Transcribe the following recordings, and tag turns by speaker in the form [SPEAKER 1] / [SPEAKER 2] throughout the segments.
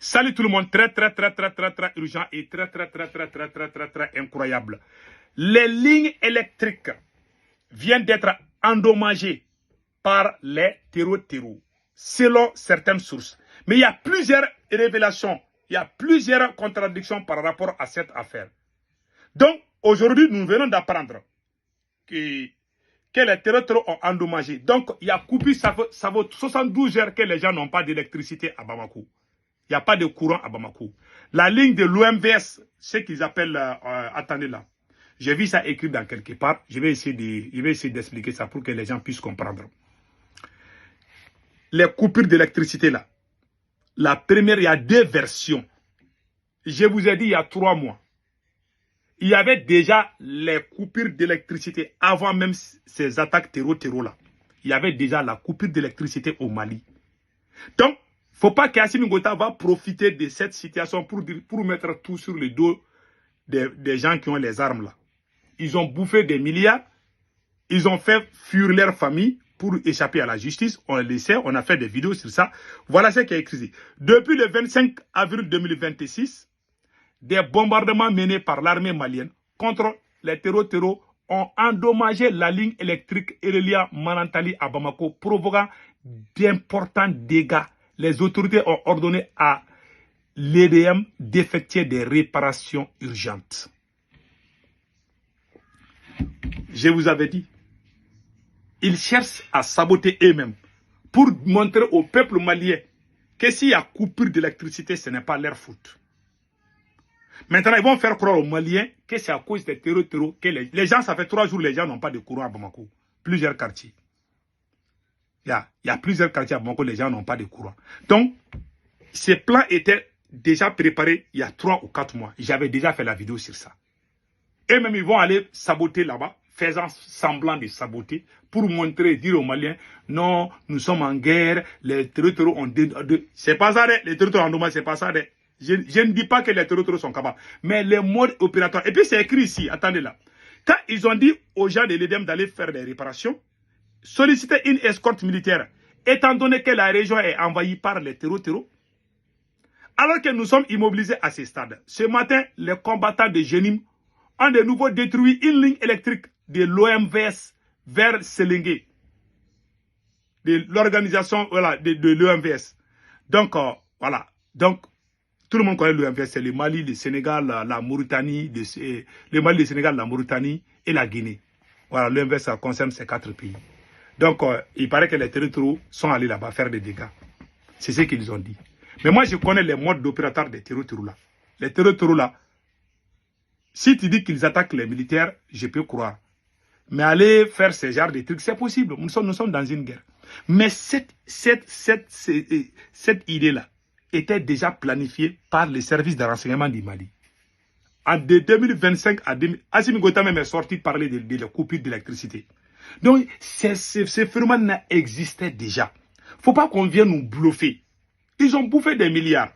[SPEAKER 1] Salut tout le monde, très urgent et très incroyable. Les lignes électriques viennent d'être endommagées par les terreaux, selon certaines sources. Mais il y a plusieurs révélations, il y a plusieurs contradictions par rapport à cette affaire. Donc, aujourd'hui, nous venons d'apprendre que les terreaux ont endommagé. Donc, il y a coupé, ça vaut 72 heures que les gens n'ont pas d'électricité à Bamako. Il n'y a pas de courant à Bamako. La ligne de l'OMVS, ce qu'ils appellent, attendez là, j'ai vu ça écrit dans quelque part, je vais essayer d'expliquer ça pour que les gens puissent comprendre. Les coupures d'électricité là, la première, il y a deux versions. Je vous ai dit il y a 3 mois. Il y avait déjà les coupures d'électricité avant même ces attaques terreau là. Il y avait déjà la coupure d'électricité au Mali. Donc, il ne faut pas qu'Assimi Goïta va profiter de cette situation pour mettre tout sur le dos des gens qui ont les armes là. Ils ont bouffé des milliards, ils ont fait fuir leur famille pour échapper à la justice. On le sait, on a fait des vidéos sur ça. Voilà ce qui est écrit. Depuis le 25 avril 2026, des bombardements menés par l'armée malienne contre les terreaux ont endommagé la ligne électrique Erelia-Manantali à Bamako, provoquant d'importants dégâts. Les autorités ont ordonné à l'EDM d'effectuer des réparations urgentes. Je vous avais dit, ils cherchent à saboter eux-mêmes pour montrer au peuple malien que s'il y a coupure d'électricité, ce n'est pas leur faute. Maintenant, ils vont faire croire aux Maliens que c'est à cause des terreaux que les gens, ça fait 3 jours, les gens n'ont pas de courant à Bamako. Plusieurs quartiers. Il y a plusieurs quartiers à Bamako, les gens n'ont pas de courant. Donc, ces plans étaient déjà préparés il y a 3 ou 4 mois. J'avais déjà fait la vidéo sur ça. Eux-mêmes, ils vont aller saboter là-bas, faisant semblant de saboter, pour montrer, dire aux Maliens, non, nous sommes en guerre, les terreaux ont... C'est pas ça, les terreaux ont endommagé, c'est pas ça. Je ne dis pas que les terreaux sont capables, mais les modes opératoires. Et puis c'est écrit ici, attendez là. Quand ils ont dit aux gens de l'EDM d'aller faire des réparations, solliciter une escorte militaire, étant donné que la région est envahie par les terreaux, alors que nous sommes immobilisés à ce stade. Ce matin, les combattants de Jenim ont de nouveau détruit une ligne électrique de l'OMVS vers Selengue, de l'organisation voilà, de l'OMVS. Donc, voilà. Donc, tout le monde connaît l'OMVS, c'est le Mali, le Sénégal, la Mauritanie, le Mali, le Sénégal, la Mauritanie et la Guinée. Voilà, l'OMVS, ça concerne ces 4 pays. Donc, il paraît que les terreaux sont allés là-bas faire des dégâts. C'est ce qu'ils ont dit. Mais moi, je connais les modes d'opérateur des terreaux là. Les terreaux là, si tu dis qu'ils attaquent les militaires, je peux croire. Mais aller faire ce genre de trucs, c'est possible. Nous sommes dans une guerre. Mais cette idée-là était déjà planifiée par les services de renseignement du Mali. En 2025 à 2000, Assimi Goïta même est sorti parler de la coupure d'électricité. Donc, ces phénomènes existaient déjà. Il ne faut pas qu'on vienne nous bluffer. Ils ont bouffé des milliards.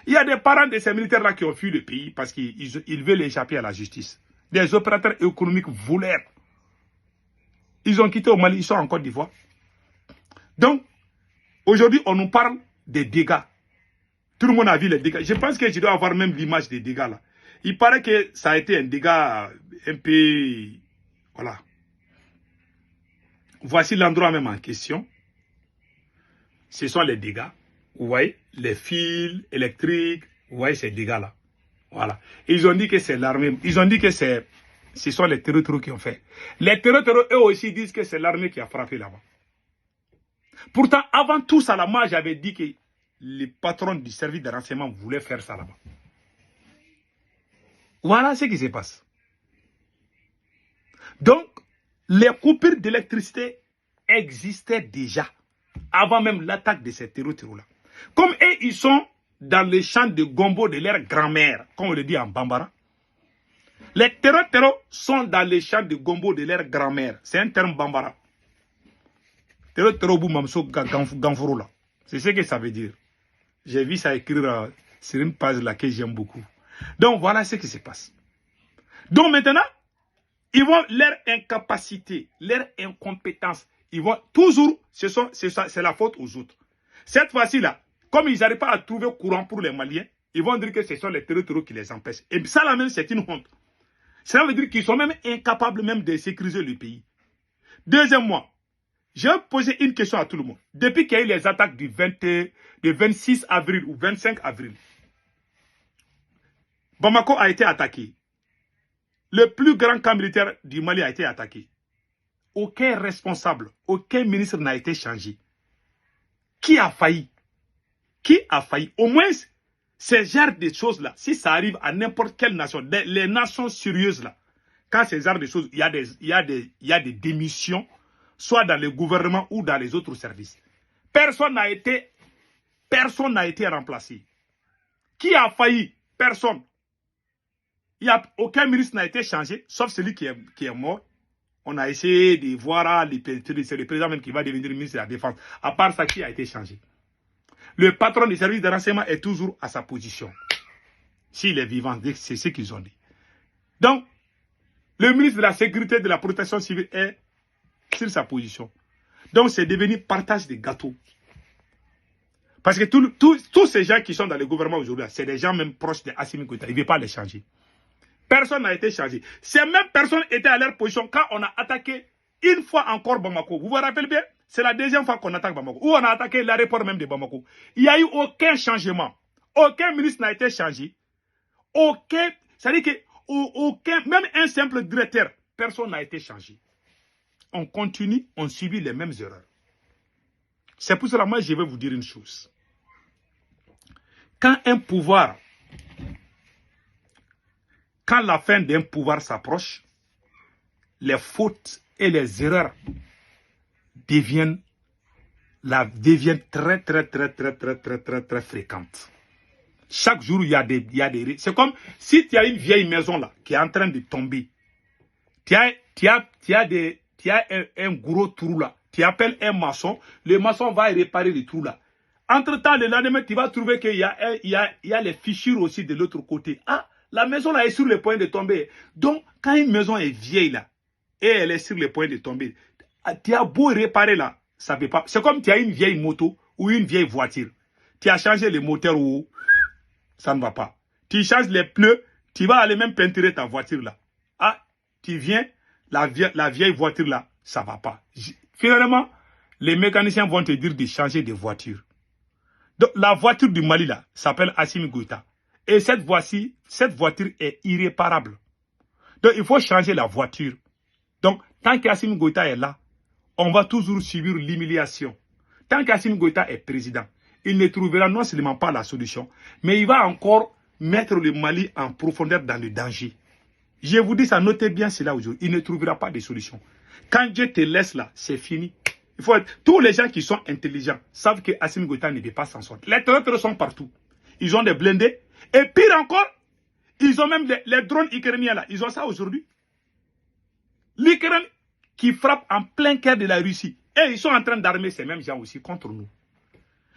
[SPEAKER 1] Il y a des parents de ces militaires-là qui ont fui le pays parce qu'ils veulent échapper à la justice. Des opérateurs économiques voleurs. Ils ont quitté au Mali, ils sont en Côte d'Ivoire. Donc, aujourd'hui, on nous parle des dégâts. Tout le monde a vu les dégâts. Je pense que je dois avoir même l'image des dégâts là. Il paraît que ça a été un dégât un peu... Voilà. Voici l'endroit même en question. Ce sont les dégâts. Vous voyez, les fils électriques. Vous voyez ces dégâts-là. Voilà. Ils ont dit que c'est l'armée. Ils ont dit que ce sont les terreaux qui ont fait. Les terreaux, eux aussi, disent que c'est l'armée qui a frappé là-bas. Pourtant, avant tout ça, là, moi, j'avais dit que les patrons du service de renseignement voulaient faire ça là-bas. Voilà ce qui se passe. Donc, les coupures d'électricité existaient déjà avant même l'attaque de ces terreaux-là. Comme eux, ils sont dans les champs de gombo de leur grand-mère, comme on le dit en Bambara. Les terreaux sont dans les champs de gombo de leur grand-mère. C'est un terme Bambara. Terreau mamso ganforo là. C'est ce que ça veut dire. J'ai vu ça écrire sur une page là que j'aime beaucoup. Donc voilà ce qui se passe. Donc maintenant, ils vont leur incapacité, leur incompétence. Ils vont toujours, c'est la faute aux autres. Cette fois-ci là, Comme ils n'arrivent pas à trouver courant pour les Maliens, ils vont dire que ce sont les territoriaux qui les empêchent. Et ça, là même, c'est une honte. Cela veut dire qu'ils sont même incapables même de sécuriser le pays. Deuxièmement, j'ai posé une question à tout le monde. Depuis qu'il y a eu les attaques du 26 avril ou 25 avril, Bamako a été attaqué. Le plus grand camp militaire du Mali a été attaqué. Aucun responsable, aucun ministre n'a été changé. Qui a failli? Qui a failli? Au moins, ce genre de choses-là, si ça arrive à n'importe quelle nation, les nations sérieuses là, quand ce genre de choses, il y a des démissions, soit dans le gouvernement ou dans les autres services. Personne n'a été remplacé. Qui a failli? Personne. Aucun ministre n'a été changé, sauf celui qui est mort. On a essayé de voir, c'est le président même qui va devenir ministre de la Défense. À part ça, qui a été changé? Le patron du service de renseignement est toujours à sa position. S'il est vivant, c'est ce qu'ils ont dit. Donc, le ministre de la Sécurité et de la Protection civile est sur sa position. Donc, c'est devenu partage des gâteaux. Parce que tous ces gens qui sont dans le gouvernement aujourd'hui, c'est des gens même proches de Assimi Goïta. Il ne veut pas les changer. Personne n'a été changé. Ces mêmes personnes étaient à leur position quand on a attaqué une fois encore Bamako. Vous vous rappelez bien? C'est la deuxième fois qu'on attaque Bamako. Ou on a attaqué l'aéroport même de Bamako. Il n'y a eu aucun changement. Aucun ministre n'a été changé. C'est-à-dire que même un simple directeur, personne n'a été changé. On continue, on subit les mêmes erreurs. C'est pour cela, moi, je vais vous dire une chose. Quand la fin d'un pouvoir s'approche, les fautes et les erreurs deviennent très fréquentes. Chaque jour, il y a des... C'est comme si tu as une vieille maison là, qui est en train de tomber. Tu as un gros trou là. Tu appelles un maçon, le maçon va réparer le trou là. Entre-temps, le lendemain, tu vas trouver qu'il y a les fissures aussi de l'autre côté. Ah, la maison là est sur le point de tomber. Donc, quand une maison est vieille là, et elle est sur le point de tomber, tu as beau réparer là, ça ne peut pas. C'est comme tu as une vieille moto ou une vieille voiture. Tu as changé le moteur ou ça ne va pas. Tu changes les pneus, tu vas aller même peinturer ta voiture là. Ah, tu viens, la vieille voiture là, ça ne va pas. Finalement, les mécaniciens vont te dire de changer de voiture. Donc, la voiture du Mali là s'appelle Assimi Goïta. Et cette voiture est irréparable. Donc, il faut changer la voiture. Donc, tant qu'Assimi Goïta est là, on va toujours subir l'humiliation. Tant qu'Assimi Goïta est président, il ne trouvera non seulement pas la solution, mais il va encore mettre le Mali en profondeur dans le danger. Je vous dis ça, notez bien cela aujourd'hui. Il ne trouvera pas de solution. Quand Dieu te laisse là, c'est fini. Tous les gens qui sont intelligents savent que Assimi Goïta ne peut pas s'en sortir. Les traîtres sont partout. Ils ont des blindés. Et pire encore, ils ont même les drones ukrainiens là. Ils ont ça aujourd'hui. L'Ukraine qui frappe en plein cœur de la Russie. Et ils sont en train d'armer ces mêmes gens aussi contre nous.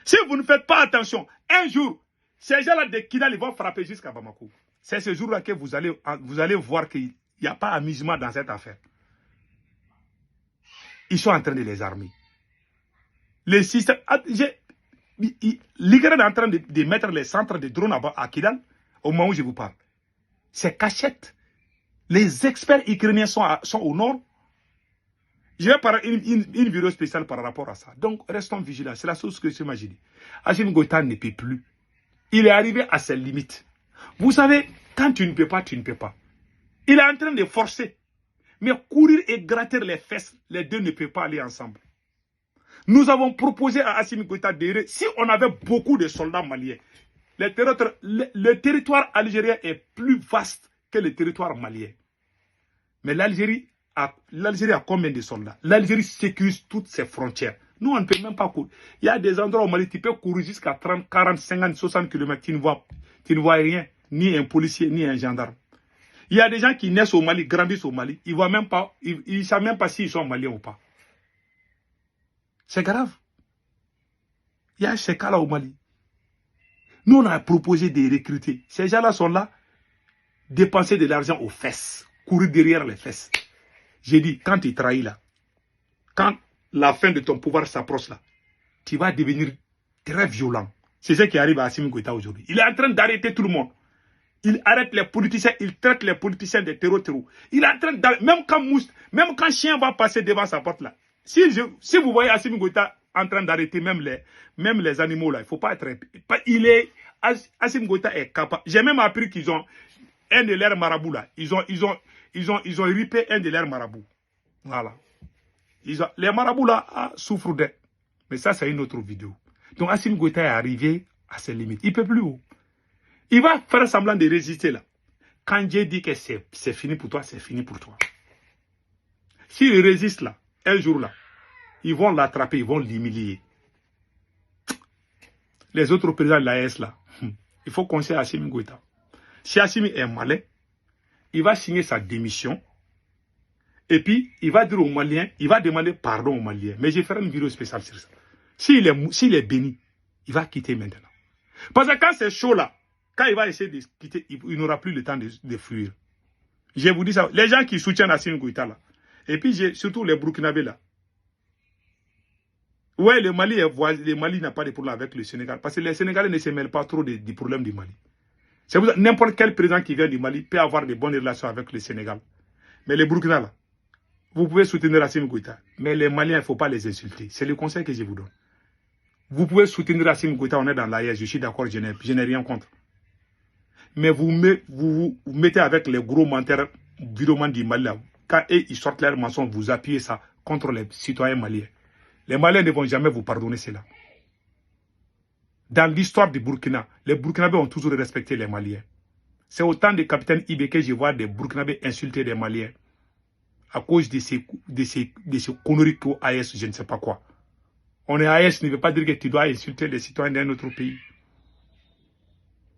[SPEAKER 1] Si vous ne faites pas attention, un jour, ces gens-là de Kidal, ils vont frapper jusqu'à Bamako. C'est ce jour-là que vous allez voir qu'il n'y a pas amusement dans cette affaire. Ils sont en train de les armer. Le système... L'Ukraine est en train de mettre les centres de drones à Kidal, au moment où je vous parle. C'est cachette. Les experts ukrainiens sont au nord. Je vais faire une vidéo spéciale par rapport à ça. Donc, restons vigilants. C'est la chose que je m'imagine. Assimi Goïta ne peut plus. Il est arrivé à ses limites. Vous savez, quand tu ne peux pas, tu ne peux pas. Il est en train de forcer. Mais courir et gratter les fesses, les deux ne peuvent pas aller ensemble. Nous avons proposé à Assimi Goïta de... Si on avait beaucoup de soldats maliens, le territoire algérien est plus vaste que le territoire malien. Mais l'Algérie a combien de soldats? L'Algérie sécurise toutes ses frontières. Nous, on ne peut même pas courir. Il y a des endroits au Mali, tu peux courir jusqu'à 30, 40, 50, 60 km. Tu ne vois rien, ni un policier, ni un gendarme. Il y a des gens qui naissent au Mali, grandissent au Mali. Ils ne savent même pas s'ils sont maliens ou pas. C'est grave. Il y a ces cas-là au Mali. Nous, on a proposé de recruter. Ces gens-là sont là, dépenser de l'argent aux fesses, courir derrière les fesses. J'ai dit, quand tu trahis là, quand la fin de ton pouvoir s'approche là, tu vas devenir très violent. C'est ce qui arrive à Assimi Goïta aujourd'hui. Il est en train d'arrêter tout le monde. Il arrête les politiciens, il traite les politiciens de terreau. Il est en train d'arrêter, même quand chien va passer devant sa porte là. Si vous voyez Assimi Goïta en train d'arrêter même les animaux là, il ne faut pas être... Assimi Goïta est capable. J'ai même appris qu'ils ont un de leurs marabouts là. Ils ont ripé un de leurs marabouts. Voilà. Les marabouts là souffrent d'eux. Mais ça, c'est une autre vidéo. Donc Assimi Goïta est arrivé à ses limites. Il ne peut plus haut. Il va faire semblant de résister là. Quand Dieu dit que c'est fini pour toi, c'est fini pour toi. S'il résiste là, un jour là, ils vont l'attraper, ils vont l'humilier. Les autres présidents de l'AES là, il faut conseiller Assimi Goïta. Si Assimi est malin, il va signer sa démission. Et puis, il va dire aux Maliens, il va demander pardon aux Maliens. Mais je ferai une vidéo spéciale sur ça. S'il est béni, il va quitter maintenant. Parce que quand c'est chaud là, quand il va essayer de quitter, il n'aura plus le temps de fuir. Je vous dis ça. Les gens qui soutiennent Assimi Goïta là. Et puis, surtout les Burkinabés là. Ouais, le Mali n'a pas de problème avec le Sénégal. Parce que les Sénégalais ne se mêlent pas trop des problèmes du Mali. C'est pour ça n'importe quel président qui vient du Mali peut avoir de bonnes relations avec le Sénégal. Mais les Burkina là, vous pouvez soutenir Assimi Goïta. Mais les Maliens, il ne faut pas les insulter. C'est le conseil que je vous donne. Vous pouvez soutenir Assimi Goïta, on est dans l'AES, je suis d'accord, je n'ai rien contre. Mais vous mettez avec les gros menteurs viromans du Mali là. Quand ils sortent leurs mensonges, vous appuyez ça contre les citoyens maliens. Les Maliens ne vont jamais vous pardonner cela. Dans l'histoire du Burkina, les Burkinabés ont toujours respecté les Maliens. C'est au temps du capitaine Ibé que je vois des Burkinabés insulter des Maliens. À cause de ces conneries qu'au AES, je ne sais pas quoi. On est AES, ne veut pas dire que tu dois insulter les citoyens d'un autre pays.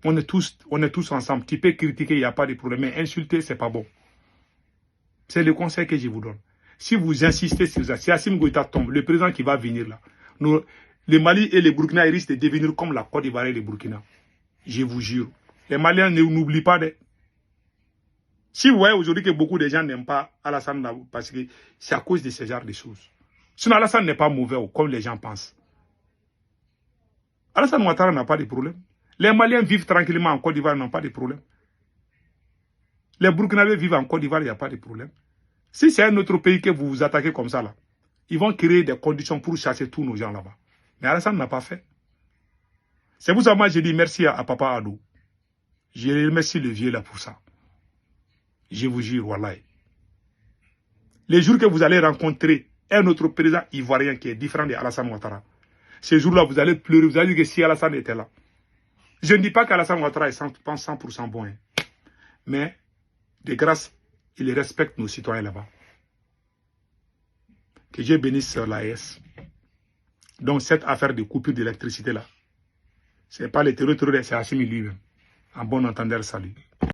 [SPEAKER 1] On est tous ensemble. Tu peux critiquer, il n'y a pas de problème. Mais insulter, ce n'est pas bon. C'est le conseil que je vous donne. Si vous insistez sur ça, si Assimi Goïta tombe, le président qui va venir là, le Mali et le Burkina risquent de devenir comme la Côte d'Ivoire et le Burkina. Je vous jure. Les Maliens n'oublient pas de... Si vous voyez aujourd'hui que beaucoup de gens n'aiment pas Alassane, parce que c'est à cause de ce genre de choses. Sinon, Alassane n'est pas mauvais, comme les gens pensent. Alassane Ouattara n'a pas de problème. Les Maliens vivent tranquillement en Côte d'Ivoire, n'ont pas de problème. Les Burkinabés vivent en Côte d'Ivoire, il n'y a pas de problème. Si c'est un autre pays que vous vous attaquez comme ça, là, ils vont créer des conditions pour chasser tous nos gens là-bas. Mais Alassane n'a pas fait. C'est pour ça que moi je dis merci à Papa Adou. Je remercie le vieux là pour ça. Je vous jure, wallahi. Les jours que vous allez rencontrer un autre président ivoirien qui est différent de Alassane Ouattara, ces jours-là, vous allez pleurer, vous allez dire que si Alassane était là. Je ne dis pas qu'Alassane Ouattara est 100% bon. Hein. Mais, de grâce, il respecte nos citoyens là-bas. Que Dieu bénisse l'AES. Donc, cette affaire de coupure d'électricité là, ce n'est pas les terroristes, c'est Assimi lui-même. En bon entendeur, salut.